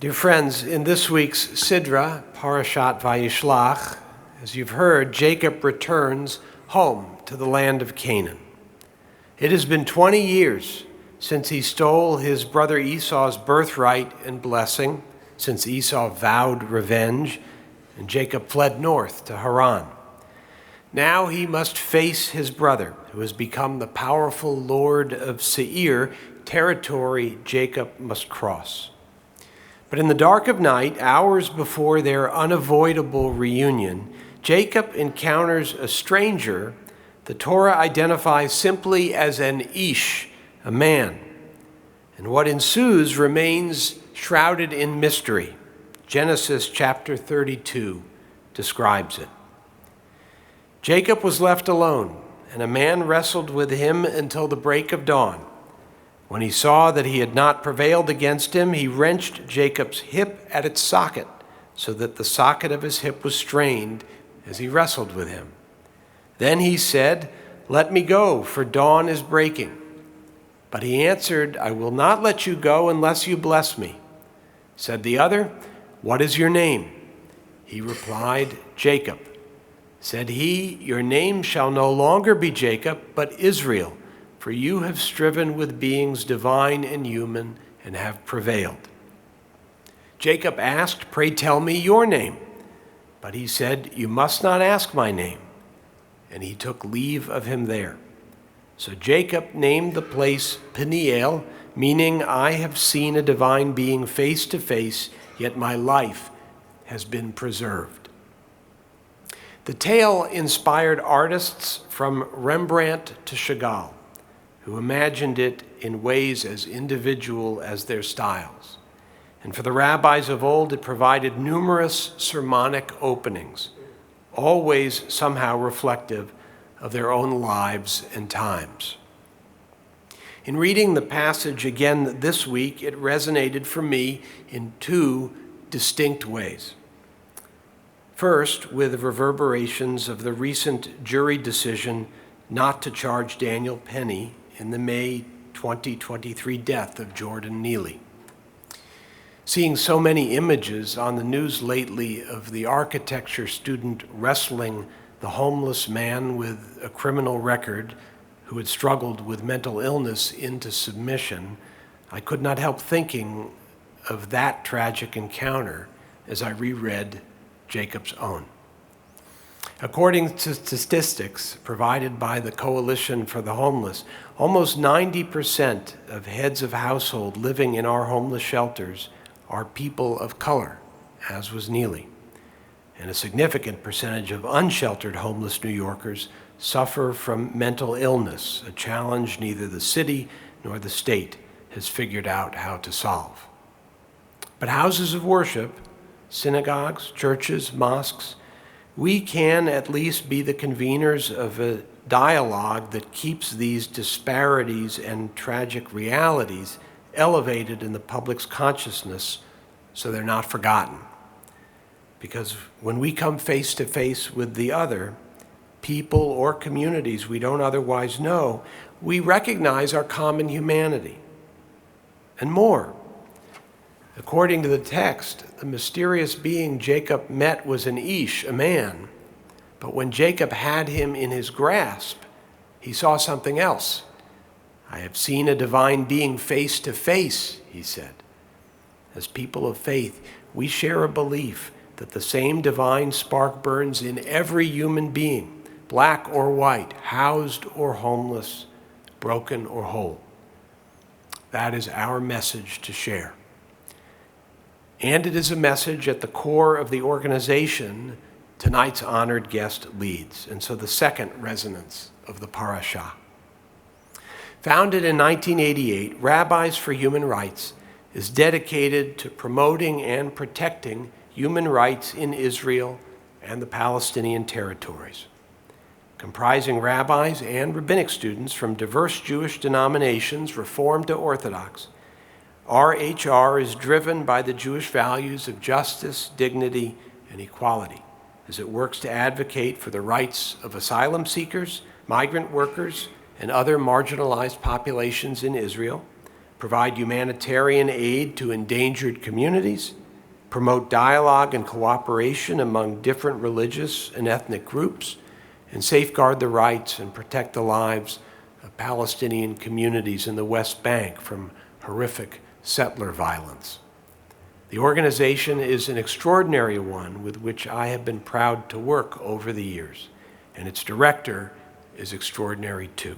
Dear friends, in this week's Sidra, Parashat Vayishlach, as you've heard, Jacob returns home to the land of Canaan. It has been 20 years since he stole his brother Esau's birthright and blessing, since Esau vowed revenge, and Jacob fled north to Haran. Now he must face his brother, who has become the powerful lord of Seir, territory Jacob must cross. But in the dark of night, hours before their unavoidable reunion, Jacob encounters a stranger the Torah identifies simply as an ish, a man. And what ensues remains shrouded in mystery. Genesis chapter 32 describes it. Jacob was left alone, and a man wrestled with him until the break of dawn. When he saw that he had not prevailed against him, he wrenched Jacob's hip at its socket, so that the socket of his hip was strained as he wrestled with him. Then he said, "Let me go, for dawn is breaking." But he answered, "I will not let you go unless you bless me." Said the other, "What is your name?" He replied, "Jacob." Said he, "Your name shall no longer be Jacob, but Israel, for you have striven with beings divine and human and have prevailed." Jacob asked, "Pray tell me your name." But he said, "You must not ask my name." And he took leave of him there. So Jacob named the place Peniel, meaning, "I have seen a divine being face to face, yet my life has been preserved." The tale inspired artists from Rembrandt to Chagall, who imagined it in ways as individual as their styles. And for the rabbis of old, it provided numerous sermonic openings, always somehow reflective of their own lives and times. In reading the passage again this week, it resonated for me in two distinct ways. First, with reverberations of the recent jury decision not to charge Daniel Penny in the May 2023 death of Jordan Neely. Seeing so many images on the news lately of the architecture student wrestling the homeless man with a criminal record who had struggled with mental illness into submission, I could not help thinking of that tragic encounter as I reread Jacob's own. According to statistics provided by the Coalition for the Homeless, almost 90% of heads of household living in our homeless shelters are people of color, as was Neely. And a significant percentage of unsheltered homeless New Yorkers suffer from mental illness, a challenge neither the city nor the state has figured out how to solve. But houses of worship, synagogues, churches, mosques, we can at least be the conveners of a dialogue that keeps these disparities and tragic realities elevated in the public's consciousness so they're not forgotten. Because when we come face to face with the other, people or communities we don't otherwise know, we recognize our common humanity. And more. According to the text, the mysterious being Jacob met was an ish, a man. But when Jacob had him in his grasp, he saw something else. "I have seen a divine being face to face," he said. As people of faith, we share a belief that the same divine spark burns in every human being, black or white, housed or homeless, broken or whole. That is our message to share. And it is a message at the core of the organization tonight's honored guest leads. And so the second resonance of the parashah. Founded in 1988, Rabbis for Human Rights is dedicated to promoting and protecting human rights in Israel and the Palestinian territories. Comprising rabbis and rabbinic students from diverse Jewish denominations, Reform to Orthodox, RHR is driven by the Jewish values of justice, dignity, and equality as it works to advocate for the rights of asylum seekers, migrant workers, and other marginalized populations in Israel, provide humanitarian aid to endangered communities, promote dialogue and cooperation among different religious and ethnic groups, and safeguard the rights and protect the lives of Palestinian communities in the West Bank from horrific settler violence. The organization is an extraordinary one with which I have been proud to work over the years, and its director is extraordinary too.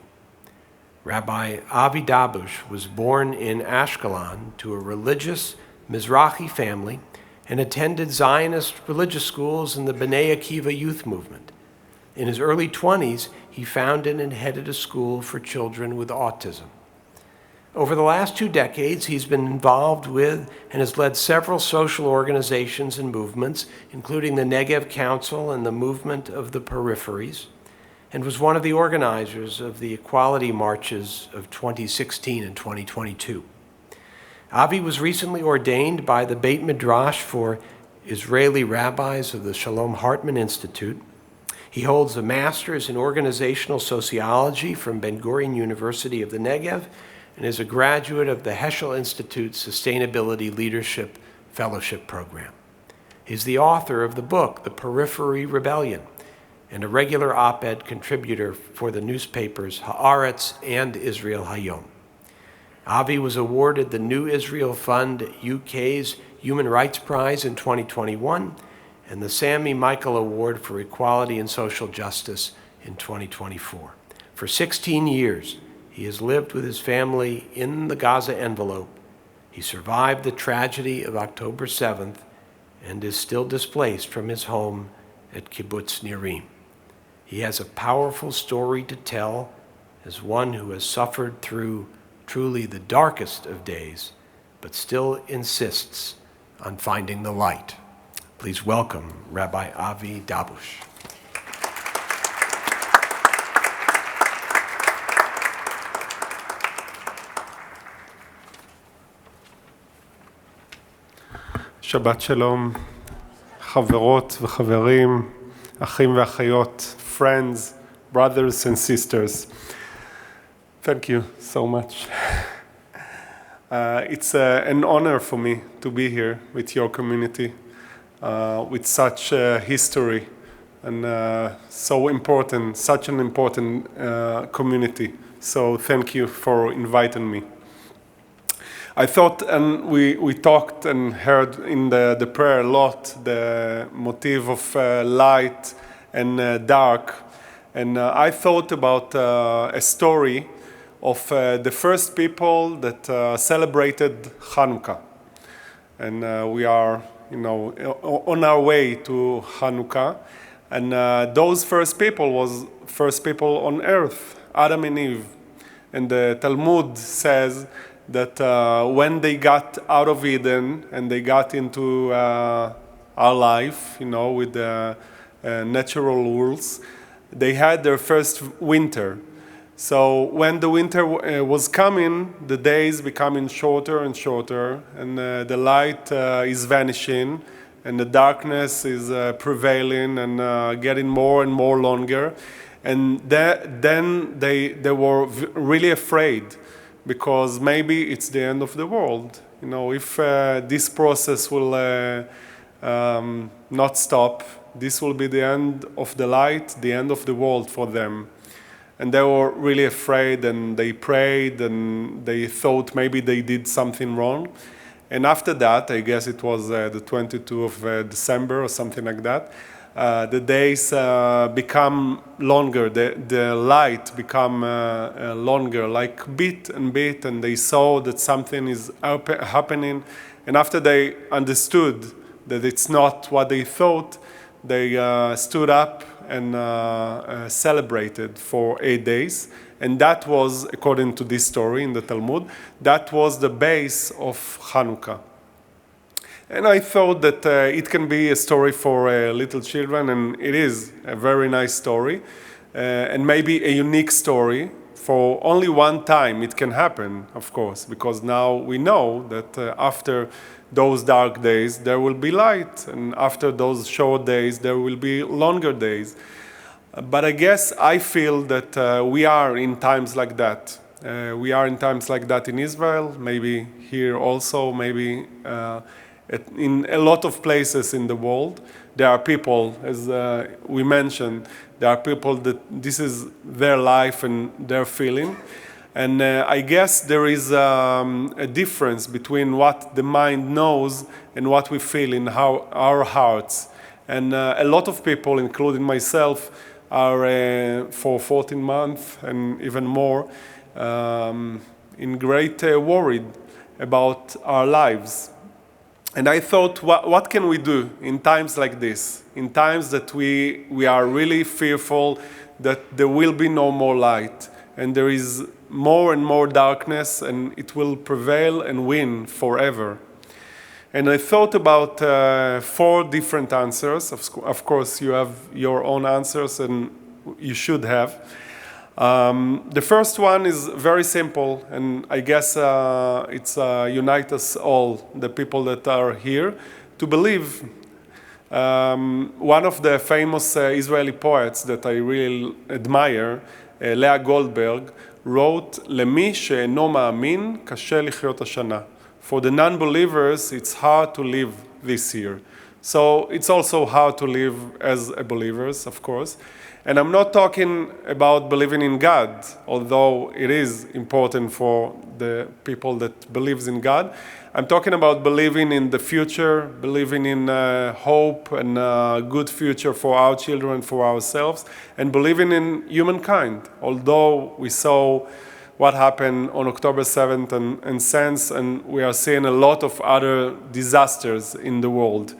Rabbi Avi Dabush was born in Ashkelon to a religious Mizrahi family and attended Zionist religious schools in the B'nai Akiva youth movement. In his early 20s, he founded and headed a school for children with autism. Over the last 2 decades, he's been involved with and has led several social organizations and movements, including the Negev Council and the Movement of the Peripheries, and was one of the organizers of the Equality Marches of 2016 and 2022. Avi was recently ordained by the Beit Midrash for Israeli rabbis of the Shalom Hartman Institute. He holds a master's in organizational sociology from Ben-Gurion University of the Negev and is a graduate of the Heschel Institute's Sustainability Leadership Fellowship Program. He's the author of the book, The Periphery Rebellion, and a regular op-ed contributor for the newspapers Haaretz and Israel Hayom. Avi was awarded the New Israel Fund UK's Human Rights Prize in 2021 and the Sammy Michael Award for Equality and Social Justice in 2024. For 16 years, he has lived with his family in the Gaza envelope. He survived the tragedy of October 7th and is still displaced from his home at Kibbutz Nirim. He has a powerful story to tell as one who has suffered through truly the darkest of days, but still insists on finding the light. Please welcome Rabbi Avi Dabush. שבת שלום, חברות וחברים, אחים ואחיות, friends, brothers and sisters. Thank you so much. It's an honor for me to be here with your community, with such history and so important, such an important community. So thank you for inviting me. I thought, and we talked and heard in the prayer a lot, the motif of light and dark. And I thought about a story of the first people that celebrated Hanukkah. And we are, on our way to Hanukkah. And those first people was first people on earth, Adam and Eve. And the Talmud says that when they got out of Eden and they got into our life, with the natural rules, they had their first winter. So when the winter was coming, the days becoming shorter and shorter, and the light is vanishing, and the darkness is prevailing and getting more and more longer. And then they were really afraid, because maybe it's the end of the world. If this process will not stop, this will be the end of the light, the end of the world for them. And they were really afraid, and they prayed, and they thought maybe they did something wrong. And after that, I guess it was the 22nd of December or something like that, the days become longer, the light become longer, like bit and bit, and they saw that something is happening. And after they understood that it's not what they thought, they stood up and celebrated for 8 days. And that was, according to this story in the Talmud, that was the base of Hanukkah. And I thought that it can be a story for little children, and it is a very nice story, and maybe a unique story. For only one time it can happen, of course, because now we know that after those dark days there will be light, and after those short days there will be longer days. But I guess I feel that we are in times like that. We are in times like that in Israel, maybe here also, maybe in a lot of places in the world. There are people, as we mentioned, there are people that this is their life and their feeling. And I guess there is a difference between what the mind knows and what we feel in our hearts. And a lot of people, including myself, are for 14 months and even more in great worried about our lives. And I thought, what can we do in times like this? In times that we are really fearful that there will be no more light and there is more and more darkness and it will prevail and win forever. And I thought about 4 different answers. Of course, you have your own answers and you should have. The first one is very simple, and I guess it's unite us all, the people that are here, to believe. One of the famous Israeli poets that I really admire, Leah Goldberg, wrote, "למי שאינו מאמין, קשה לחיות השנה." For the non-believers, it's hard to live this year. So it's also hard to live as a believers, of course. And I'm not talking about believing in God, although it is important for the people that believes in God. I'm talking about believing in the future, believing in hope and a good future for our children, for ourselves, and believing in humankind. Although we saw what happened on October 7th and since, and we are seeing a lot of other disasters in the world.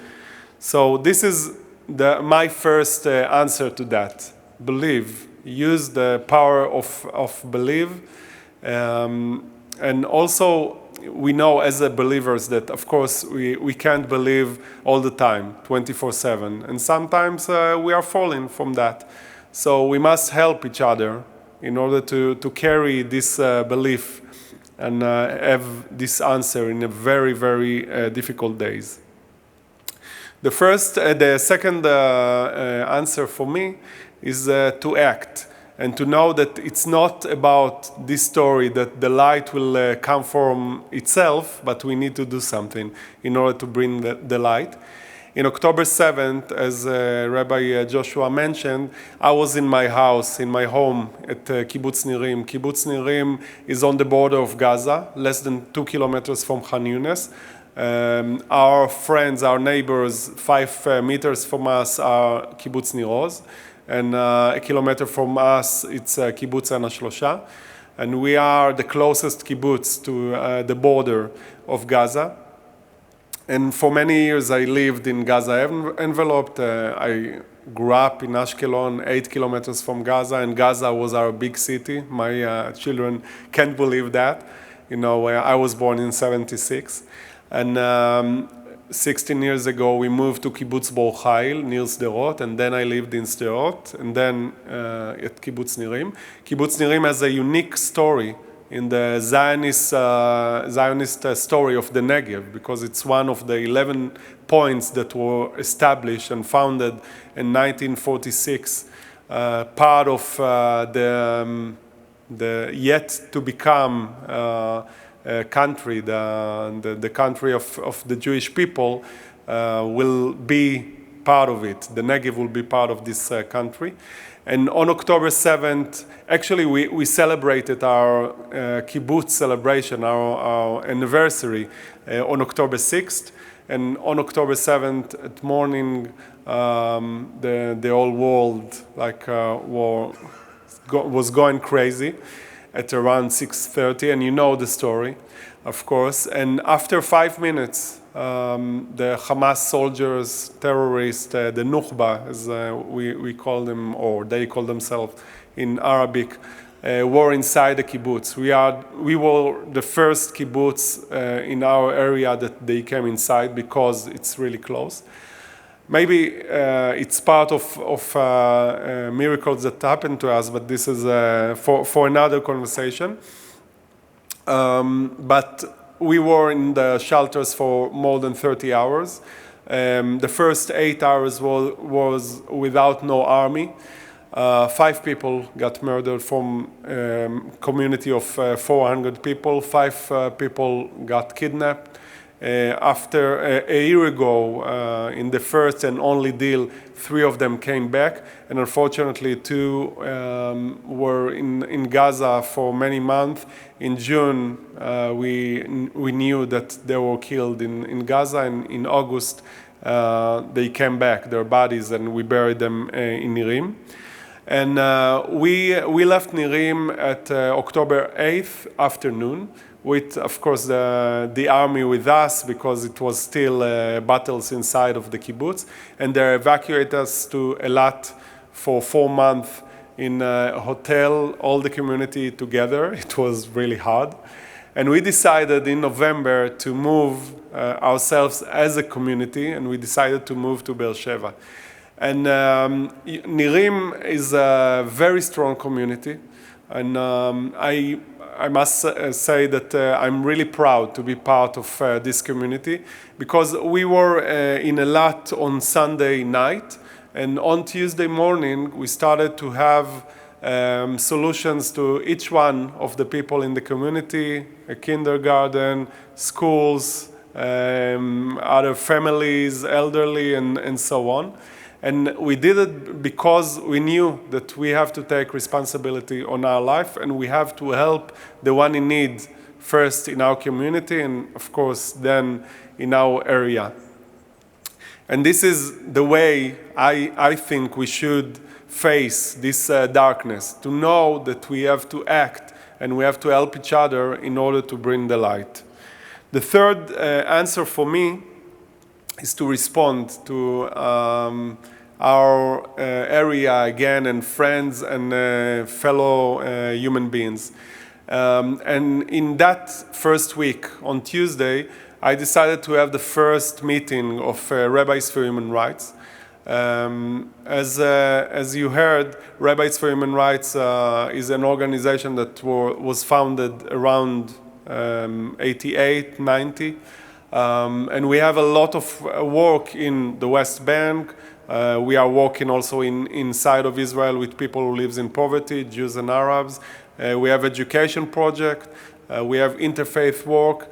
So this is my first answer to that. Believe. Use the power of believe. And also, we know as believers that, of course, we can't believe all the time, 24/7. And sometimes we are falling from that. So we must help each other in order to carry this belief and have this answer in a very, very difficult days. The second answer for me is to act and to know that it's not about this story that the light will come from itself, but we need to do something in order to bring the light. In October 7th, as Rabbi Joshua mentioned, I was in my house, in my home at Kibbutz Nirim. Kibbutz Nirim is on the border of Gaza, less than 2 kilometers from Khan Yunis. Our friends, our neighbors, 5 meters from us are Kibbutz Nir Oz. And a kilometer from us, it's Kibbutz Ana Shlosha. And we are the closest kibbutz to the border of Gaza. And for many years, I lived in Gaza enveloped. I grew up in Ashkelon, 8 kilometers from Gaza, and Gaza was our big city. My children can't believe that. You know, I was born in 76. And 16 years ago, we moved to Kibbutz Bor Chayil, near Sderot, and then I lived in Sderot, and then at Kibbutz Nirim. Kibbutz Nirim has a unique story in the Zionist story of the Negev, because it's one of the 11 points that were established and founded in 1946, part of the yet to become country, the country of the Jewish people will be part of it. The Negev will be part of this country. And on October 7th, actually we celebrated our kibbutz celebration, our anniversary on October 6th. And on October 7th at morning, the whole world was going crazy at around 6:30, and you know the story, of course. And after 5 minutes, the Hamas soldiers, terrorists, the Nukhba, as we call them, or they call themselves in Arabic, were inside the kibbutz. We were the first kibbutz in our area that they came inside because it's really close. Maybe it's part of miracles that happened to us, but this is for another conversation. But we were in the shelters for more than 30 hours. The first 8 hours was without no army. 5 people got murdered from community of 400 people. 5 people got kidnapped. After a year ago, in the first and only deal, 3 of them came back, and unfortunately 2 were in Gaza for many months. In June, we knew that they were killed in Gaza, and in August they came back, their bodies, and we buried them in Nirim. And we left Nirim at October 8th afternoon, with, of course, the army with us, because it was still battles inside of the kibbutz. And they evacuated us to Eilat for 4 months in a hotel, all the community together. It was really hard. And we decided in November to move ourselves as a community, and we decided to move to Beersheba. And Nirim is a very strong community. And I must say that I'm really proud to be part of this community, because we were in Eilat on Sunday night, and on Tuesday morning we started to have solutions to each one of the people in the community, a kindergarten, schools, other families, elderly, and so on. And we did it because we knew that we have to take responsibility on our life, and we have to help the one in need first in our community, and of course then in our area. And this is the way I think we should face this darkness, to know that we have to act and we have to help each other in order to bring the light. The third answer for me is to respond to our area again, and friends and fellow human beings. And in that first week, on Tuesday, I decided to have the first meeting of Rabbis for Human Rights. As you heard, Rabbis for Human Rights is an organization that was founded around 88, 90. And we have a lot of work in the West Bank. We are working also inside of Israel with people who live in poverty, Jews and Arabs. We have education project. We have interfaith work.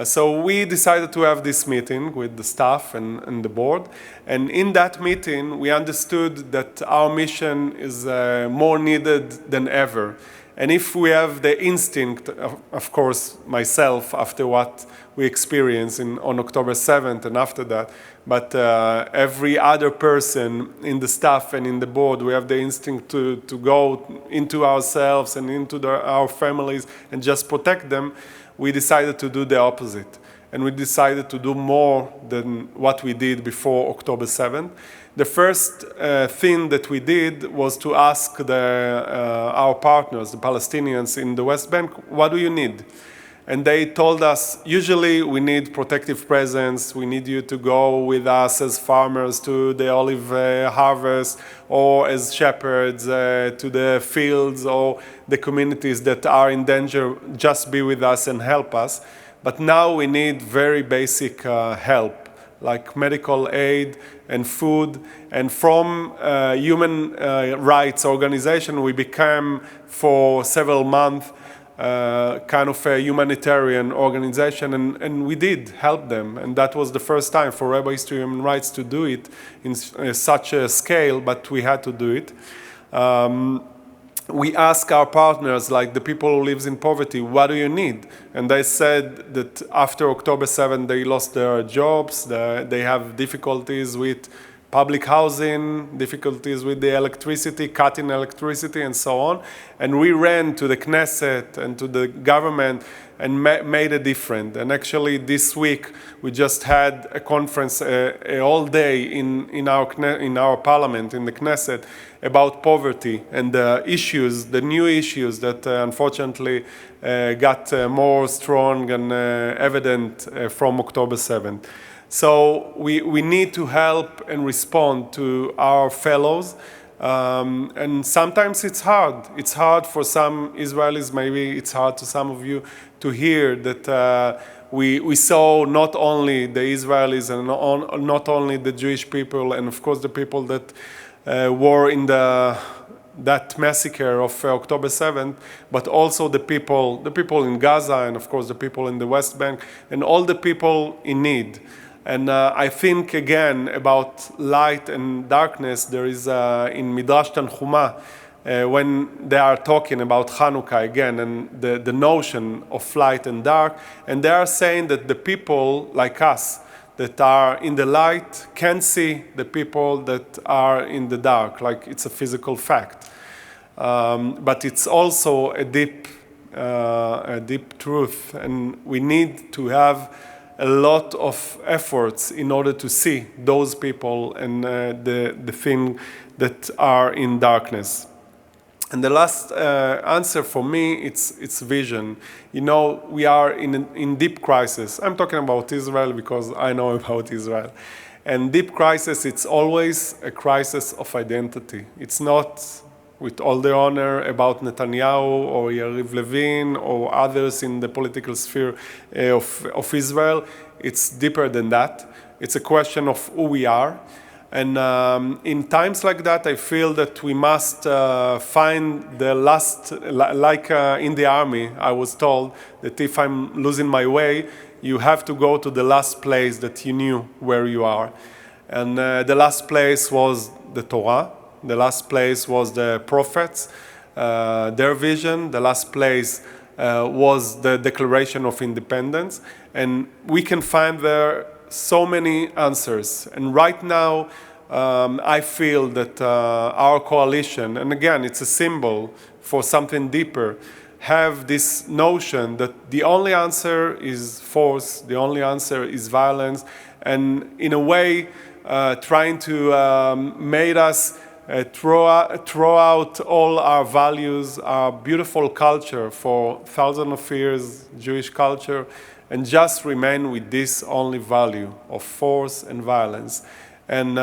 So we decided to have this meeting with the staff and the board. And in that meeting, we understood that our mission is more needed than ever. And if we have the instinct, of course, myself, after what we experienced on October 7th and after that, but every other person in the staff and in the board, we have the instinct to go into ourselves and into our families and just protect them, we decided to do the opposite. And we decided to do more than what we did before October 7th. The first thing that we did was to ask our partners, the Palestinians in the West Bank, what do you need? And they told us, usually we need protective presence, we need you to go with us as farmers to the olive harvest, or as shepherds to the fields, or the communities that are in danger, just be with us and help us. But now we need very basic help, like medical aid and food. And from human rights organization, we became for several months kind of a humanitarian organization, and we did help them. And that was the first time for Rabbis to Human Rights to do it in such a scale, but we had to do it. We asked our partners, like the people who live in poverty, what do you need? And they said that after October 7th, they lost their jobs, they have difficulties with public housing, difficulties with the electricity, cutting electricity, and so on. And we ran to the Knesset and to the government and made a difference. And actually this week, we just had a conference all day in our parliament, in the Knesset, about poverty and the issues, the new issues that unfortunately got more strong and evident from October 7th. So we need to help and respond to our fellows. And sometimes it's hard. It's hard for some Israelis, maybe it's hard to some of you to hear that we saw not only the Israelis and not only the Jewish people, and of course the people that were in the that massacre of October 7th, but also the people in Gaza, and of course the people in the West Bank, and all the people in need. And I think again about light and darkness. There is in Midrash Tanchuma, when they are talking about Hanukkah again, and the notion of light and dark, and they are saying that the people like us that are in the light can see the people that are in the dark, like it's a physical fact. But it's also a deep truth, and we need to have a lot of efforts in order to see those people and the thing that are in darkness. And the last answer for me, it's vision. You know, we are in deep crisis. I'm talking about Israel because I know about Israel. And deep crisis, it's always a crisis of identity. It's not, with all the honor, about Netanyahu or Yariv Levin or others in the political sphere of Israel. It's deeper than that. It's a question of who we are. And in times like that, I feel that we must find the last, like in the army, I was told that if I'm losing my way, you have to go to the last place that you knew where you are. And the last place was the Torah. The last place was the prophets, their vision. The last place was the Declaration of Independence. And we can find there so many answers. And right now, I feel that our coalition, and again, it's a symbol for something deeper, have this notion that the only answer is force, the only answer is violence, and in a way, trying to make us throw out all our values, our beautiful culture for thousands of years, Jewish culture, and just remain with this only value of force and violence. And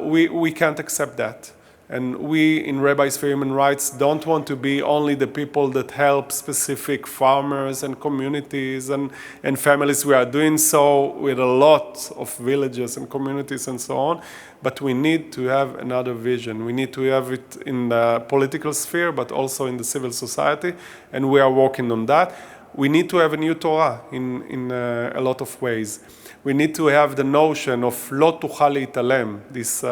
we can't accept that. And we in Rabbis for Human Rights don't want to be only the people that help specific farmers and communities and families. We are doing so with a lot of villages and communities and so on. But we need to have another vision. We need to have it in the political sphere, but also in the civil society. And we are working on that. We need to have a new Torah in a lot of ways. We need to have the notion of lo tuchal leitalem, this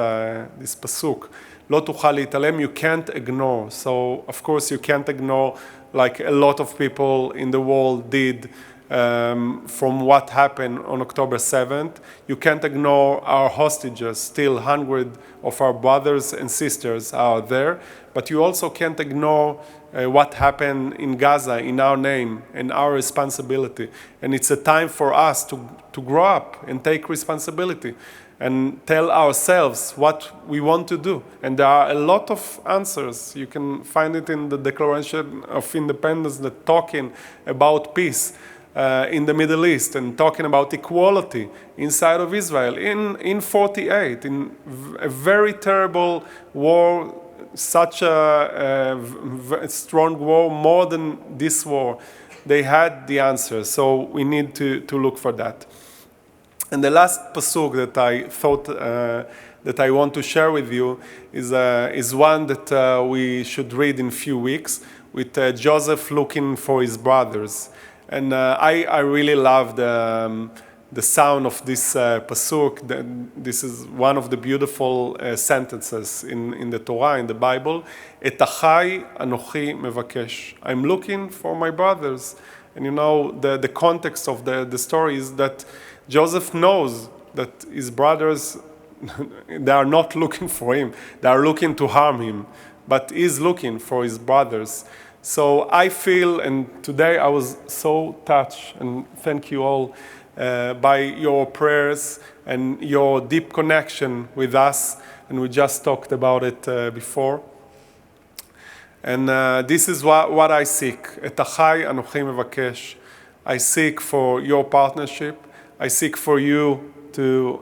pasuk. Lo tuchal leitalem, you can't ignore. So, of course, you can't ignore, like a lot of people in the world did, from what happened on October 7th. You can't ignore our hostages. Still, hundreds of our brothers and sisters are there. But you also can't ignore what happened in Gaza in our name and our responsibility. And it's a time for us to grow up and take responsibility and tell ourselves what we want to do. And there are a lot of answers. You can find it in the Declaration of Independence, that talking about peace in the Middle East and talking about equality inside of Israel. In 48, in a very terrible war, such a strong war, more than this war, they had the answer. So we need to look for that. And the last pasuk that I thought that I want to share with you is one that we should read in a few weeks, with Joseph looking for his brothers. And I really love the sound of this pasuk. This is one of the beautiful sentences in the Torah, in the Bible. Et achai anochi mevakesh. I'm looking for my brothers. And you know, the context of the story is that Joseph knows that his brothers, they are not looking for him. They are looking to harm him. But he's looking for his brothers. So I feel, and today I was so touched, and thank you all, by your prayers and your deep connection with us, and we just talked about it before. And this is what I seek. Et achai anochi mevakesh. I seek for your partnership. I seek for you to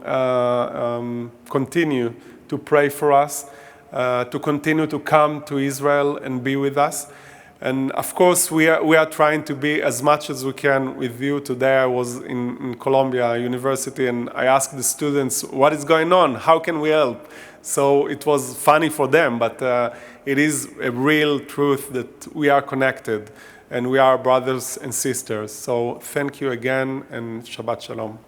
continue to pray for us, to continue to come to Israel and be with us. And of course, we are trying to be as much as we can with you. Today I was in Columbia University and I asked the students, what is going on? How can we help? So it was funny for them, but it is a real truth that we are connected and we are brothers and sisters. So thank you again and Shabbat Shalom.